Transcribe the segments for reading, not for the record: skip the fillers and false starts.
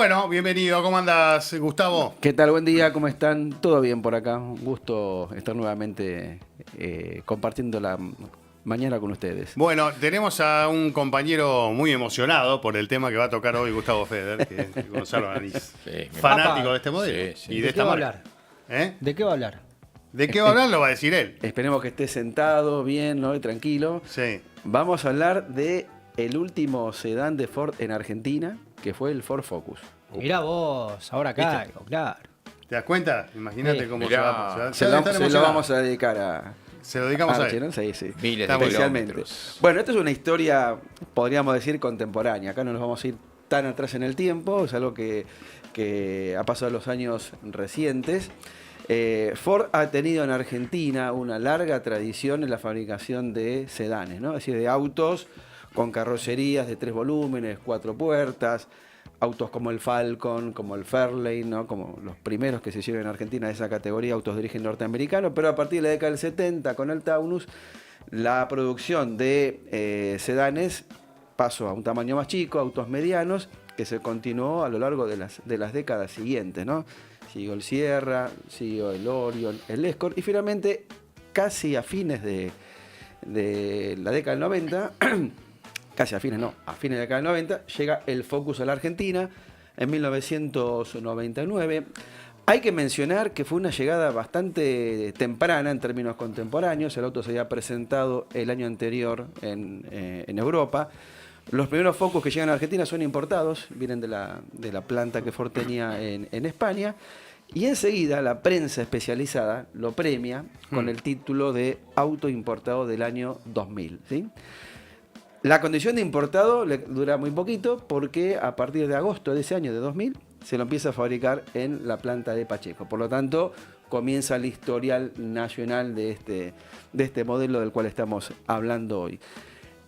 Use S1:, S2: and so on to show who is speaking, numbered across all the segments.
S1: Bueno, bienvenido. ¿Cómo andas, Gustavo?
S2: ¿Qué tal? Buen día, ¿cómo están? ¿Todo bien por acá? Un gusto estar nuevamente compartiendo la mañana con ustedes.
S1: Bueno, tenemos a un compañero muy emocionado por el tema que va a tocar hoy Gustavo Feder, que es Gonzalo Anís. Fanático de este modelo.
S3: Sí, sí.
S1: Y de
S3: ¿De
S1: esta
S3: qué va a
S1: marca.
S3: hablar?
S1: ¿Eh?
S3: ¿De qué va a hablar?
S1: ¿De qué va a hablar? Lo va a decir él.
S2: Esperemos que esté sentado, bien, ¿no? Y tranquilo.
S1: Sí.
S2: Vamos a hablar de el último sedán de Ford en Argentina, que fue el Ford Focus.
S3: Mirá vos, ahora caigo, claro.
S1: ¿Te das cuenta? Imagínate
S3: Sí.
S1: cómo
S3: Mirá.
S2: Se lo vamos a dedicar a
S1: Se lo dedicamos a
S2: Archie,
S1: él.
S2: ¿no? Sí, sí.
S3: Miles
S1: Está
S3: de
S2: Especialmente.
S3: kilómetros.
S2: Bueno, esto es una historia, podríamos decir, contemporánea. Acá no nos vamos a ir tan atrás en el tiempo, es algo que ha pasado en los años recientes. Ford ha tenido en Argentina una larga tradición en la fabricación de sedanes, ¿no? Es decir, de autos con carrocerías de 3 volúmenes, 4 puertas, autos como el Falcon, como el Fairlane, ¿no? Como los primeros que se hicieron en Argentina de esa categoría, autos de origen norteamericano, pero a partir de la década del 70, con el Taunus, la producción de sedanes pasó a un tamaño más chico, autos medianos, que se continuó a lo largo de las décadas siguientes, ¿no? Siguió el Sierra, siguió el Orion, el Escort, y finalmente, casi a fines de la década del 90, casi a fines de la década del 90, llega el Focus a la Argentina en 1999. Hay que mencionar que fue una llegada bastante temprana en términos contemporáneos. El auto se había presentado el año anterior en Europa. Los primeros Focus que llegan a Argentina son importados, vienen de la planta que Ford tenía en España. Y enseguida la prensa especializada lo premia con el título de auto importado del año 2000, ¿sí? La condición de importado le dura muy poquito porque a partir de agosto de ese año, de 2000, se lo empieza a fabricar en la planta de Pacheco. Por lo tanto, comienza el historial nacional de este modelo del cual estamos hablando hoy.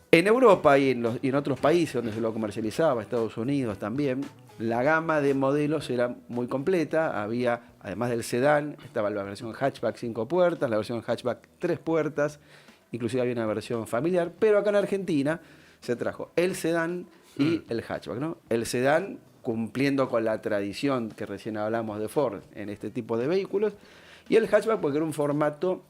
S2: En Europa y en otros países donde se lo comercializaba, Estados Unidos también, la gama de modelos era muy completa. Había, además del sedán, estaba la versión hatchback 5 puertas, la versión hatchback 3 puertas, inclusive había una versión familiar, pero acá en Argentina se trajo el sedán y el hatchback, ¿no? El sedán cumpliendo con la tradición que recién hablamos de Ford en este tipo de vehículos, y el hatchback porque era un formato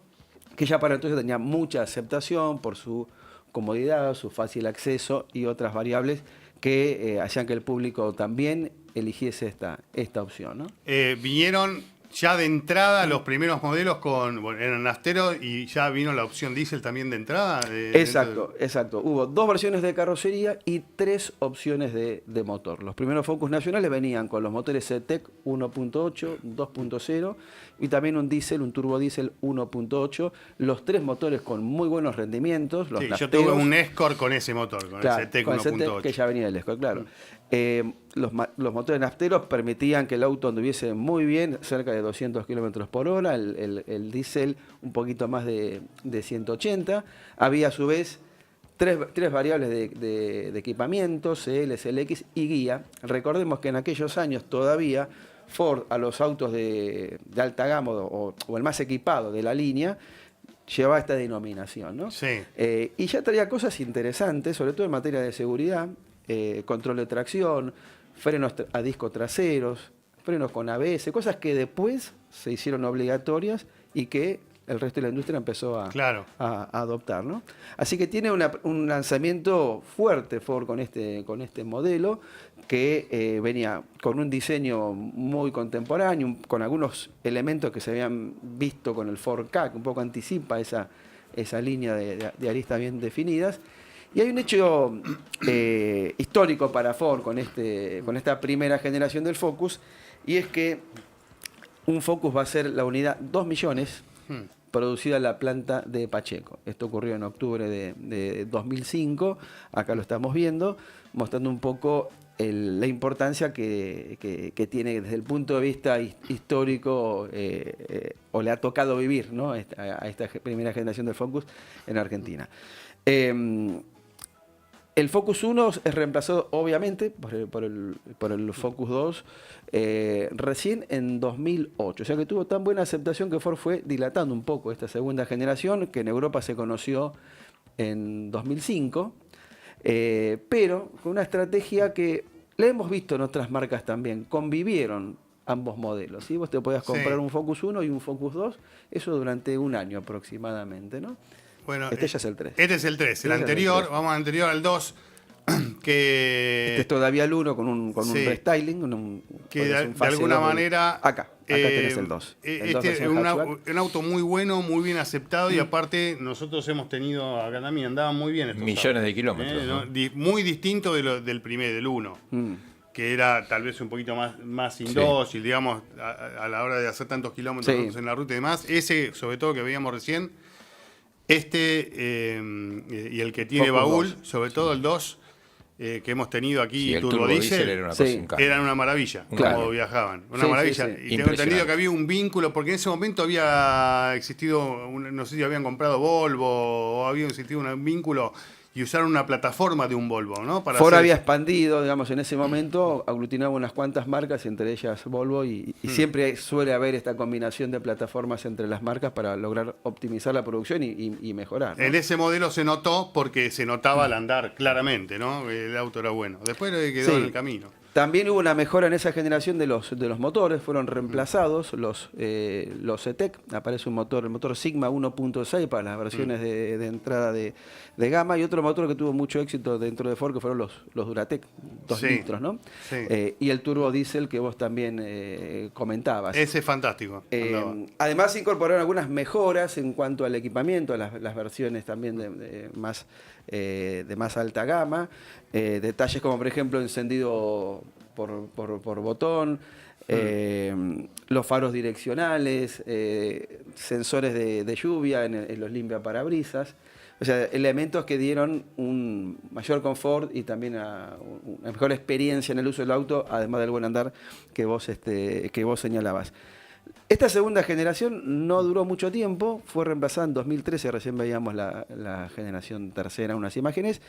S2: que ya para entonces tenía mucha aceptación por su comodidad, su fácil acceso y otras variables que hacían que el público también eligiese esta opción, ¿no?
S1: Vinieron ya de entrada los primeros modelos eran nafteros y ya vino la opción diésel también de entrada.
S2: Exacto. Hubo 2 versiones de carrocería y 3 opciones de motor. Los primeros Focus nacionales venían con los motores CTEC 1.8, 2.0 y también un diésel, un turbodiesel 1.8. Los 3 motores con muy buenos rendimientos. Los
S1: Sí, yo
S2: nafteros,
S1: tuve un Escort con ese motor, con
S2: claro,
S1: el CTEC
S2: con el CTEC
S1: 1.8.
S2: que ya venía del Escort, claro. Los motores nafteros permitían que el auto anduviese muy bien, cerca de 200 kilómetros por hora, el diésel un poquito más de 180. Había a su vez tres variables de equipamiento, CL, CLX y guía. Recordemos que en aquellos años todavía Ford a los autos de alta gama o el más equipado de la línea llevaba esta denominación, ¿no?
S1: Sí.
S2: Y ya traía cosas interesantes, sobre todo en materia de seguridad, control de tracción, frenos a disco traseros, frenos con ABS, cosas que después se hicieron obligatorias y que el resto de la industria empezó a adoptar, ¿no? Así que tiene un lanzamiento fuerte Ford con este modelo que venía con un diseño muy contemporáneo, con algunos elementos que se habían visto con el Ford Ka, que un poco anticipa esa línea de aristas bien definidas. Y hay un hecho histórico para Ford con esta primera generación del Focus, y es que un Focus va a ser la unidad 2 millones producida en la planta de Pacheco. Esto ocurrió en octubre de 2005, acá lo estamos viendo, mostrando un poco la importancia que tiene desde el punto de vista histórico, o le ha tocado vivir, ¿no? a esta primera generación del Focus en Argentina. El Focus 1 es reemplazado obviamente por el Focus 2 recién en 2008. O sea que tuvo tan buena aceptación que Ford fue dilatando un poco esta segunda generación, que en Europa se conoció en 2005, pero con una estrategia que le hemos visto en otras marcas también, convivieron ambos modelos. ¿Sí? Vos te podías comprar un Focus 1 y un Focus 2, eso durante un año aproximadamente, ¿no?
S1: Bueno,
S2: este ya es el 3.
S1: Este es el 3. El anterior, vamos al anterior, al 2, que...
S2: Este es todavía el 1 con un restyling.
S1: Que de alguna manera...
S2: Acá tenés el 2.
S1: Este es un auto muy bueno, muy bien aceptado y aparte nosotros hemos tenido, acá también andaban muy bien estos
S4: millones
S1: autos,
S4: de kilómetros.
S1: ¿no? Muy distinto del primer, del 1. Que era tal vez un poquito más indócil, digamos, a la hora de hacer tantos kilómetros en la ruta y demás. Ese, sobre todo, que veíamos recién, y el que tiene
S2: Focus
S1: baúl,
S2: 2.
S1: sobre todo el 2, que hemos tenido aquí,
S4: el
S1: Turbo Diesel,
S4: era
S1: una maravilla,
S2: claro.
S1: como viajaban. Una maravilla. Y tengo entendido que había un vínculo, porque en ese momento había existido, no sé si habían comprado Volvo o había existido un vínculo y usaron una plataforma de un Volvo, ¿no?
S2: Ford había expandido, digamos, en ese momento, aglutinaba unas cuantas marcas, entre ellas Volvo, y siempre suele haber esta combinación de plataformas entre las marcas para lograr optimizar la producción y mejorar, ¿no?
S1: En ese modelo se notó porque se notaba al andar claramente, ¿no? El auto era bueno. Después quedó en el camino.
S2: También hubo una mejora en esa generación de los motores, fueron reemplazados los E-Tech, aparece el motor Sigma 1.6 para las versiones de entrada de gama, y otro motor que tuvo mucho éxito dentro de Ford que fueron los Duratec, 2 litros, ¿no?
S1: Sí.
S2: Y el turbo diésel que vos también comentabas.
S1: Ese es fantástico.
S2: Además se incorporaron algunas mejoras en cuanto al equipamiento, las versiones también de más alta gama, detalles como por ejemplo encendido por botón, los faros direccionales, sensores de lluvia en los limpiaparabrisas, o sea, elementos que dieron un mayor confort y también una mejor experiencia en el uso del auto, además del buen andar que vos señalabas. Esta segunda generación no duró mucho tiempo, fue reemplazada en 2013, recién veíamos la generación tercera, unas imágenes.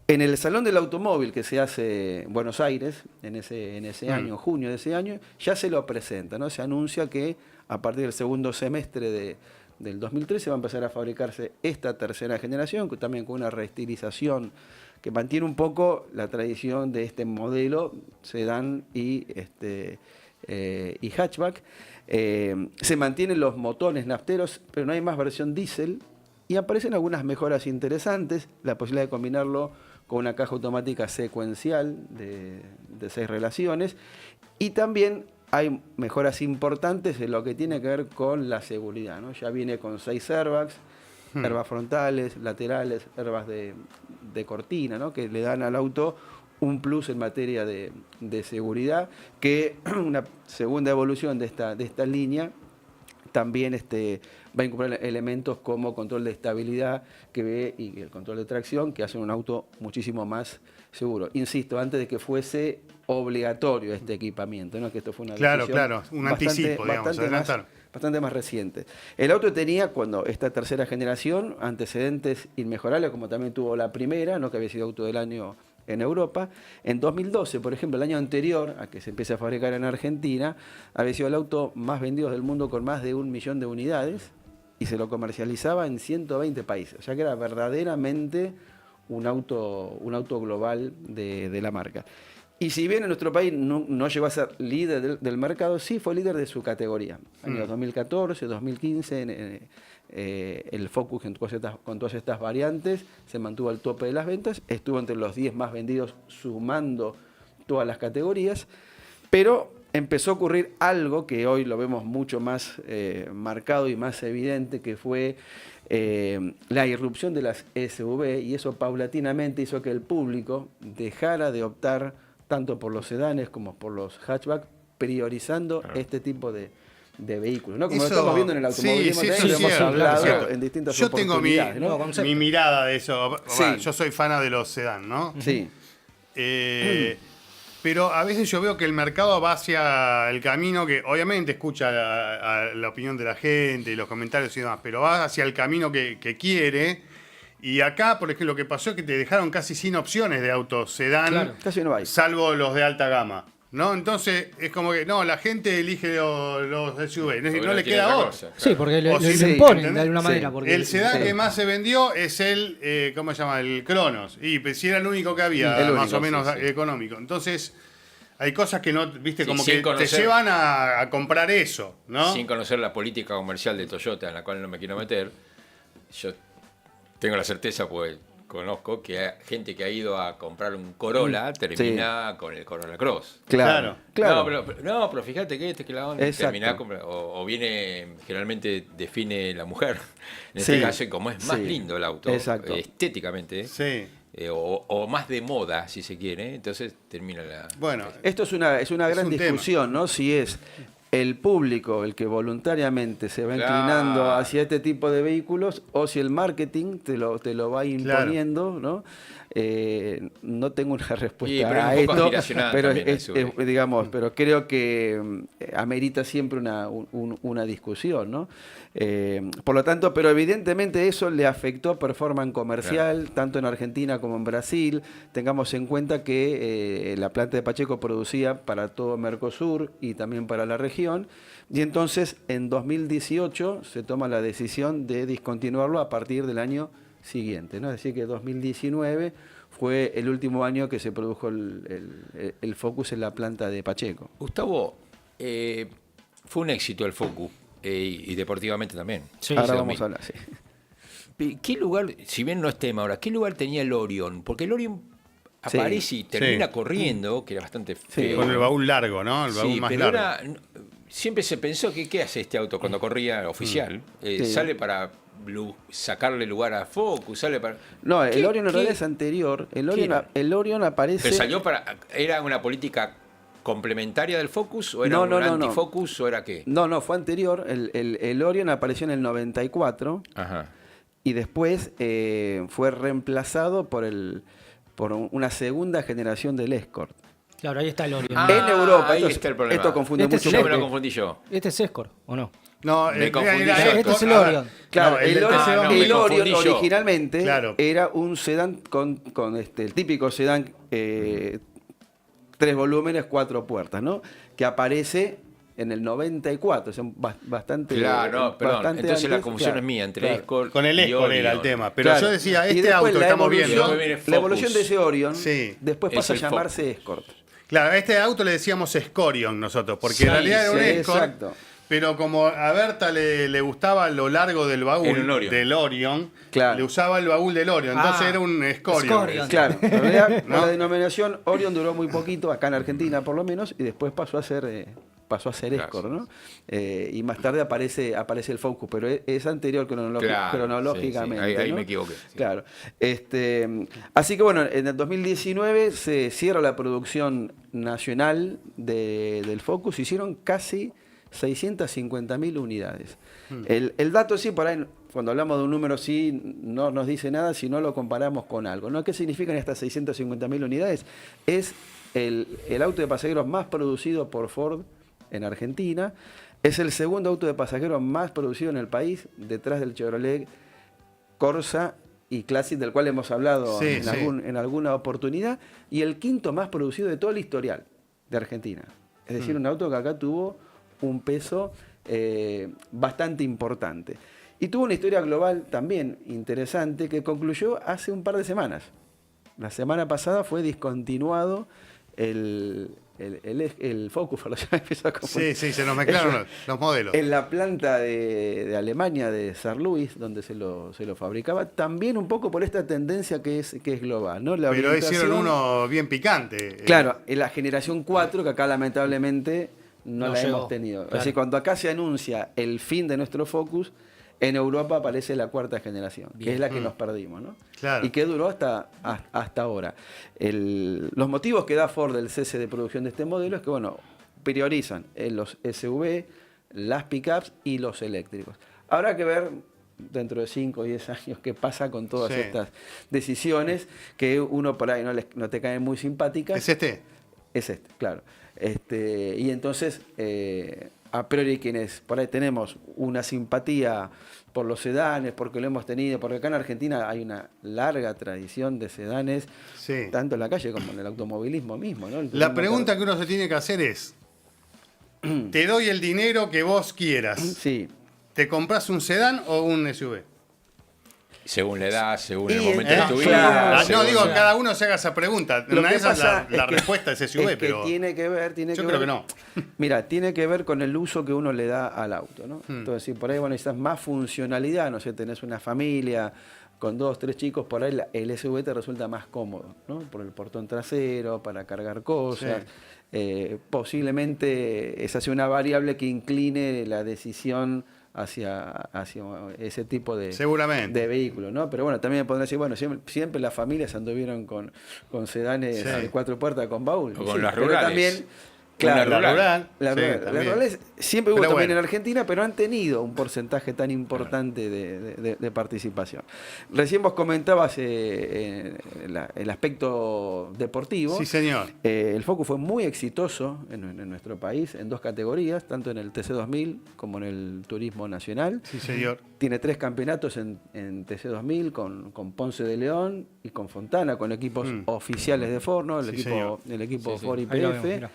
S2: En el Salón del Automóvil que se hace en Buenos Aires, en ese año, junio de ese año, ya se lo presenta, ¿no? Se anuncia que a partir del segundo semestre del 2013 va a empezar a fabricarse esta tercera generación, también con una reestilización que mantiene un poco la tradición de este modelo sedán y hatchback. Se mantienen los motores nafteros, pero no hay más versión diésel y aparecen algunas mejoras interesantes, la posibilidad de combinarlo con una caja automática secuencial de 6 relaciones, y también hay mejoras importantes en lo que tiene que ver con la seguridad, ¿no? Ya viene con 6 airbags, airbags frontales, laterales, airbags de cortina, ¿no? Que le dan al auto un plus en materia de seguridad, que una segunda evolución de esta línea también va a incorporar elementos como control de estabilidad y el control de tracción, que hacen un auto muchísimo más seguro. Insisto, antes de que fuese obligatorio este equipamiento, ¿no? Que esto fue una decisión
S1: un anticipo, digamos,
S2: bastante más reciente. El auto tenía, cuando esta tercera generación, antecedentes inmejorables, como también tuvo la primera, ¿no? Que había sido auto del año en Europa. En 2012, por ejemplo, el año anterior a que se empiece a fabricar en Argentina, había sido el auto más vendido del mundo con más de 1 millón de unidades y se lo comercializaba en 120 países. O sea que era verdaderamente un auto global de la marca. Y si bien en nuestro país no llegó a ser líder del mercado, sí fue líder de su categoría. Años 2014, 2015, el Focus con todas estas variantes se mantuvo al tope de las ventas, estuvo entre los 10 más vendidos sumando todas las categorías, pero empezó a ocurrir algo que hoy lo vemos mucho más marcado y más evidente, que fue la irrupción de las SUV, y eso paulatinamente hizo que el público dejara de optar tanto por los sedanes como por los hatchback, priorizando este tipo de vehículos, ¿no? Como lo estamos viendo en el automovilismo, lo hemos hablado en distintas oportunidades.
S1: Yo tengo mi mirada de eso. Yo soy fan de los sedán, ¿no?
S2: Sí.
S1: Pero a veces yo veo que el mercado va hacia el camino que obviamente escucha a la opinión de la gente y los comentarios y demás, pero va hacia el camino que quiere. Y acá, por ejemplo, lo que pasó es que te dejaron casi sin opciones de autos sedán,
S2: casi no hay,
S1: salvo los de alta gama. ¿no? Entonces es como que, no, la gente elige los SUV, es decir, no le
S4: tiene
S1: queda
S4: otra
S1: otra.
S4: cosa, claro.
S3: Sí, porque
S1: O
S3: le
S1: sí,
S3: imponen
S1: ¿entendés?
S3: de alguna manera.
S2: Sí.
S3: Porque
S1: El sedán
S2: Sí.
S1: que más se vendió es el, ¿cómo se llama? El Cronos. Y pues, si era el único que había,
S2: El
S1: más
S2: único,
S1: o menos
S4: sí, sí.
S1: económico. Entonces, hay cosas que no, viste,
S4: Sí,
S1: como
S4: sin
S1: que
S4: conocer.
S1: te llevan a comprar eso, ¿no?
S4: Sin conocer la política comercial de Toyota, en la cual no me quiero meter, yo tengo la certeza, pues conozco, que hay gente que ha ido a comprar un Corolla termina con el Corolla Cross.
S2: Claro.
S4: No, pero fíjate que que la onda
S2: Exacto.
S4: termina o viene, generalmente define la mujer. En
S2: Sí.
S4: este caso, y como es más
S2: Sí.
S4: lindo el auto,
S2: Exacto.
S4: estéticamente,
S1: Sí.
S4: o más de moda, si se quiere, entonces termina la...
S1: Bueno,
S2: Esto es una gran
S1: un tema.
S2: discusión, ¿no? Si es el público el que voluntariamente se va
S4: Claro.
S2: inclinando hacia este tipo de vehículos o si el marketing te lo va imponiendo, ¿no? No tengo una respuesta
S4: pero es
S2: a
S4: un poco
S2: esto,
S4: aspiracional
S2: pero
S4: también, a su vez.
S2: digamos, pero creo que amerita siempre una discusión, ¿no? Por lo tanto, pero evidentemente eso le afectó performance comercial, tanto en Argentina como en Brasil. Tengamos en cuenta que la planta de Pacheco producía para todo Mercosur y también para la región, y entonces en 2018 se toma la decisión de discontinuarlo a partir del año siguiente, ¿no? Es decir, que 2019 fue el último año que se produjo el Focus en la planta de Pacheco.
S4: Gustavo, fue un éxito el Focus, y deportivamente también.
S3: Sí,
S2: Ahora
S4: sí,
S2: vamos a hablar, sí.
S4: ¿Qué lugar, si bien no es tema ahora, qué lugar tenía el Orion? Porque el Orion
S2: Sí.
S4: aparece y termina
S1: Sí.
S4: corriendo, que era bastante
S2: Sí.
S4: feo.
S1: con el baúl largo, ¿no? El baúl
S4: Sí,
S1: más
S4: pero
S1: largo.
S4: siempre se pensó que ¿qué hace este auto cuando corría oficial?
S2: Sí.
S4: Sale para sacarle lugar a Focus, sale para...
S2: No, el
S4: ¿Qué-
S2: Orion en
S4: qué-
S2: realidad es anterior.
S4: ¿Qué era?
S2: El Orion aparece...
S4: ¿Pero salió era una política complementaria del Focus o era
S2: No,
S4: un
S2: no, no, no.
S4: anti-Focus o era qué?
S2: No, fue anterior. El Orion apareció en el 94
S4: Ajá.
S2: y después fue reemplazado por una segunda generación del Escort.
S3: Claro, ahí está el Orion.
S2: En Europa,
S4: ahí
S2: esto
S4: está el problema.
S2: esto confunde
S3: Este
S2: mucho.
S3: es
S4: Yo me
S2: porque-
S4: lo confundí yo.
S3: Este es Escort, ¿o no?
S1: No,
S4: Me confundí.
S1: era
S4: Este
S1: Escort,
S3: es el
S1: a ver,
S3: Orion.
S2: Claro,
S1: no,
S2: el
S1: del
S2: Orion,
S1: TC
S4: no, me
S2: el Orion
S4: confundí yo.
S2: originalmente
S1: Claro.
S2: era un sedán con el típico sedán 3 volúmenes, 4 puertas, ¿no? Que aparece en el 94, o sea, bastante.
S4: Claro, no, perdón.
S2: bastante
S4: Entonces la
S2: antes,
S4: confusión
S2: claro,
S4: es mía entre
S2: claro.
S4: Escort
S1: Con el
S4: y
S1: Escort era el
S4: Orion.
S1: tema. Pero
S2: Claro.
S1: yo decía,
S2: Y
S1: este
S2: después
S1: auto que
S2: la
S1: estamos
S2: evolución-
S1: viendo.
S4: viene
S2: La evolución de
S4: Focus.
S2: ese Orion
S1: Sí.
S2: después
S4: Es
S2: pasa a
S4: el
S2: llamarse
S4: Focus.
S2: Escort.
S1: Claro, a este auto le decíamos Escorion nosotros, porque
S2: Sí,
S1: en realidad era un
S2: sí,
S1: Escort.
S2: exacto.
S1: Pero como a Berta le gustaba lo largo del baúl
S4: Era un Orion.
S1: del Orion,
S2: Claro.
S1: le usaba el baúl del Orion. Entonces
S3: Ah,
S1: era un Escorion.
S3: Escorion.
S2: Claro, en realidad
S1: ¿No?
S2: la denominación Orion duró muy poquito, acá en Argentina por lo menos, y después pasó a ser
S4: Claro.
S2: Escort, ¿no? Y más tarde aparece el Focus, pero es anterior
S4: Claro,
S2: cronológicamente.
S4: sí, sí. Ahí
S2: ¿no?
S4: me equivoqué. Sí.
S2: Claro. Así que bueno, en el 2019 se cierra la producción nacional del Focus, hicieron casi 650.000 unidades. El dato sí, por ahí, cuando hablamos de un número sí, no nos dice nada si no lo comparamos con algo, ¿no? ¿Qué significan estas 650.000 unidades? Es el auto de pasajeros más producido por Ford en Argentina, es el segundo auto de pasajeros más producido en el país, detrás del Chevrolet Corsa y Classic, del cual hemos hablado
S1: Sí,
S2: en,
S1: sí.
S2: en alguna oportunidad, y el quinto más producido de todo el historial de Argentina. Es decir, un auto que acá tuvo un peso bastante importante. Y tuvo una historia global también interesante que concluyó hace un par de semanas. La semana pasada fue discontinuado el Focus, ya empezó a confundir.
S1: Sí, se nos mezclaron los modelos.
S2: En la planta de Alemania, de Saarlouis, donde se lo fabricaba, también un poco por esta tendencia que es global, ¿no? La
S1: Pero
S2: orientación-
S1: hicieron uno bien picante.
S2: Claro, en la generación 4, que acá lamentablemente no
S3: No
S2: la
S3: llegó,
S2: hemos tenido.
S3: claro.
S2: Así cuando acá se anuncia el fin de nuestro Focus, en Europa aparece la 4ª generación, que es la que nos perdimos, ¿no?
S1: Claro.
S2: Y que duró hasta ahora. Los motivos que da Ford del cese de producción de este modelo es que, bueno, priorizan los SUV, las pickups y los eléctricos. Habrá que ver dentro de 5 o 10 años qué pasa con todas
S1: Sí.
S2: estas decisiones que uno por ahí no te caen muy simpáticas.
S1: ¿Es este?
S2: Es claro. Y entonces a priori quienes por ahí tenemos una simpatía por los sedanes, porque lo hemos tenido, porque acá en Argentina hay una larga tradición de sedanes,
S1: Sí.
S2: tanto en la calle como en el automovilismo mismo, ¿no?
S1: La pregunta que uno se tiene que hacer es, te doy el dinero que vos quieras.
S2: Sí.
S1: ¿Te compras un sedán o un SUV?
S4: Según la edad, según el
S2: Y,
S4: momento de tu vida.
S2: claro.
S1: No
S4: según-
S1: digo, cada uno se haga esa pregunta.
S2: Lo
S1: Una
S2: que
S1: de esas
S2: pasa
S1: la
S2: es que-
S1: respuesta es SUV,
S2: es que
S1: pero
S2: tiene que ver,
S1: yo creo que no.
S2: Mira, tiene que ver con el uso que uno le da al auto, ¿no?
S1: Hmm.
S2: Entonces, si por ahí necesitas más funcionalidad, no sé, tenés una familia con 2, 3 chicos, por ahí el SUV te resulta más cómodo, ¿no? Por el portón trasero, para cargar cosas. Posiblemente esa sea una variable que incline la decisión hacia ese tipo de,
S1: Seguramente.
S2: de vehículo, ¿no? Pero bueno, también podría decir, bueno, siempre las familias anduvieron con sedanes
S1: Sí.
S2: de 4 puertas con baúl.
S4: O con
S2: Sí,
S4: las
S2: pero
S4: rurales.
S2: también,
S4: Una
S2: claro,
S1: La
S4: rural.
S1: rural.
S2: las
S1: sí,
S2: rurales
S1: también.
S2: siempre hubo
S1: Pero
S2: también
S1: bueno.
S2: en Argentina, pero han tenido un porcentaje tan importante de participación. Recién vos comentabas el aspecto deportivo.
S1: Sí, señor.
S2: El Focus fue muy exitoso en nuestro país en 2 categorías, tanto en el TC2000 como en el Turismo Nacional.
S1: Sí, señor.
S2: Tiene 3 campeonatos en TC2000 con Ponce de León y con Fontana, con equipos oficiales de Ford, ¿no?
S1: Sí,
S2: el
S1: señor.
S2: equipo
S3: Sí, sí.
S2: Ford
S3: Ahí lo
S2: IPF.
S3: vemos, mirá.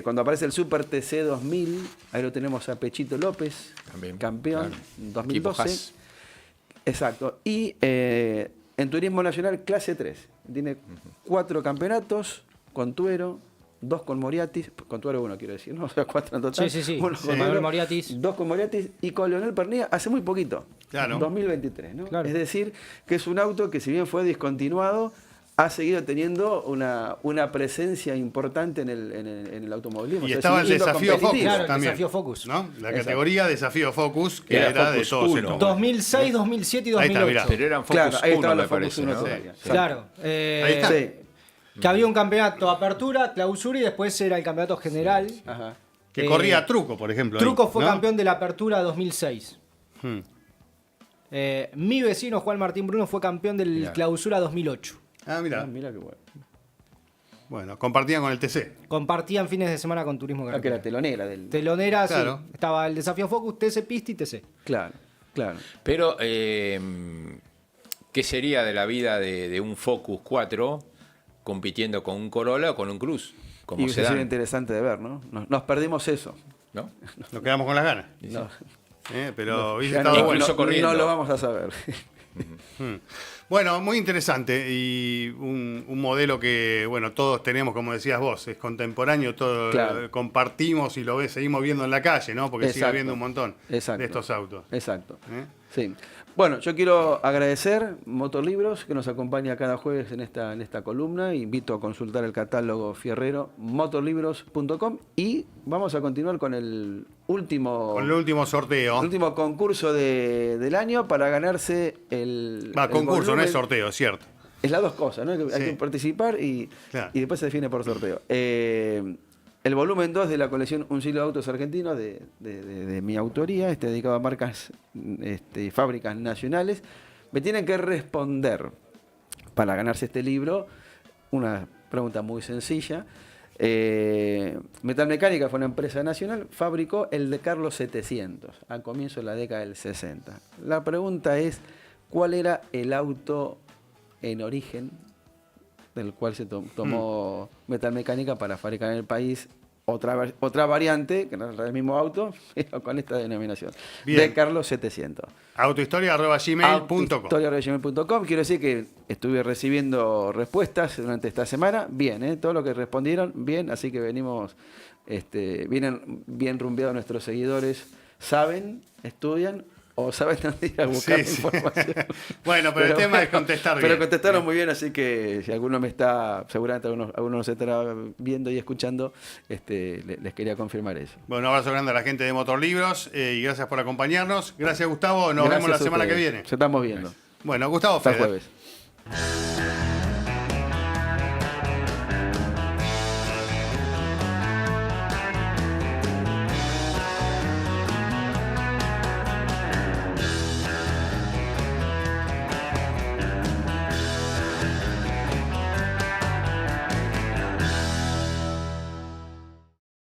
S2: Cuando aparece el Super TC2000, ahí lo tenemos a Pechito López,
S4: También,
S2: campeón,
S4: claro.
S2: 2012.
S4: Equipo Haas.
S2: Exacto. Y en Turismo Nacional, clase 3. Tiene 4 campeonatos con Tuero, 2 con Moriatis, con Tuero 1 quiero decir, ¿no? O sea, 4 en total.
S3: Sí, sí, sí.
S2: Uno
S3: Sí.
S2: con
S3: Manuel
S2: Tuero,
S3: Moriatis.
S2: 2 con Moriatis y con Leonel Pernilla hace muy poquito.
S1: Claro.
S2: 2023, ¿no?
S3: Claro.
S2: Es decir, que es un auto que si bien fue discontinuado, ha seguido teniendo una presencia importante en el automovilismo.
S1: Y
S2: O sea,
S1: estaba el
S2: sigue siendo
S1: desafío Focus
S2: competitivo.
S3: Claro, el
S1: también.
S3: desafío Focus.
S1: ¿No? La
S2: Exacto.
S1: categoría desafío Focus, que
S4: Era
S1: era de
S4: Focus
S1: todos
S4: 1.
S1: estos.
S3: 2006, 2007 y
S1: Ahí está,
S3: 2008.
S1: mirá.
S4: Pero eran Focus
S2: Claro, ahí
S4: 1,
S2: estaban
S4: me
S2: los Focus
S4: parece,
S2: 1
S4: ¿no?
S2: todavía.
S3: Claro.
S1: Ahí está.
S2: Sí.
S3: Que había un campeonato apertura, clausura y después era el campeonato general.
S2: Ajá.
S1: Que corría Truco, por ejemplo. ahí,
S3: Truco fue
S1: ¿no?
S3: campeón de la apertura 2006.
S1: Hmm.
S3: Mi vecino Juan Martín Bruno fue campeón del
S4: Mirá.
S3: clausura 2008.
S1: Ah, mira.
S2: Mira qué bueno.
S1: Bueno, compartían con el TC.
S3: Compartían fines de semana con Turismo
S2: Ah, que era
S3: Carretera.
S2: telonera del.
S3: Telonera,
S1: Claro.
S3: sí. Estaba el desafío Focus, TC Pista y TC.
S2: Claro, claro.
S4: Pero, ¿qué sería de la vida de un Focus 4 compitiendo con un Corolla o con un Cruz? Como
S2: Y hubiese sido
S4: sedán,
S2: interesante de ver, ¿no? Nos perdimos eso.
S4: ¿no?
S1: Nos quedamos con las ganas.
S2: No,
S1: Pero hubiese
S2: ya
S1: estado
S2: no,
S1: bueno.
S4: Incluso
S2: no
S4: corriendo.
S2: lo vamos a saber.
S1: Bueno, muy interesante y un modelo que, bueno, todos tenemos, como decías vos, es contemporáneo, todo
S2: Claro.
S1: compartimos y seguimos viendo en la calle, ¿no? Porque sigue
S2: Exacto.
S1: habiendo un montón
S2: Exacto.
S1: de estos autos.
S2: Exacto.
S1: ¿Eh?
S2: Sí. Bueno, yo quiero agradecer Motorlibros, que nos acompaña cada jueves en esta columna. Invito a consultar el catálogo fierrero, motorlibros.com. Y vamos a continuar con el último,
S1: Con el último sorteo.
S2: último concurso del año para ganarse el.
S1: Va,
S2: el
S1: concurso, no
S2: volumen.
S1: es sorteo, es cierto.
S2: Es las dos cosas, ¿no? Hay
S1: Sí.
S2: que participar y
S1: Claro.
S2: después se define por sorteo. El volumen 2 de la colección Un siglo de autos argentinos de mi autoría, dedicado a marcas, fábricas nacionales, me tienen que responder para ganarse este libro una pregunta muy sencilla. Metalmecánica fue una empresa nacional, fabricó el de Carlos 700 a comienzo de la década del 60. La pregunta es, ¿cuál era el auto en origen del cual se tomó Metalmecánica para fabricar en el país otra variante, que no era el mismo auto, pero con esta denominación,
S1: Bien.
S2: de Carlos 700?
S1: Autohistoria@gmail.com.
S2: Autohistoria@gmail.com. Quiero decir que estuve recibiendo respuestas durante esta semana. Bien, todo lo que respondieron, bien. Así que vienen bien rumbeados nuestros seguidores. ¿Saben? ¿Estudian? ¿O saben dónde ir a buscar
S1: Sí, sí.
S2: información?
S1: Bueno, pero el tema es contestar bien.
S2: Pero contestaron muy bien, así que si alguno seguramente alguno nos estará viendo y escuchando, les quería confirmar eso.
S1: Bueno, un abrazo grande a la gente de Motorlibros y gracias por acompañarnos. Gracias, Gustavo. Nos
S2: Gracias
S1: vemos la
S2: a
S1: semana que
S2: ustedes.
S1: viene.
S2: Se estamos viendo.
S1: Bueno, Gustavo
S2: Hasta el
S1: Feder.
S2: jueves.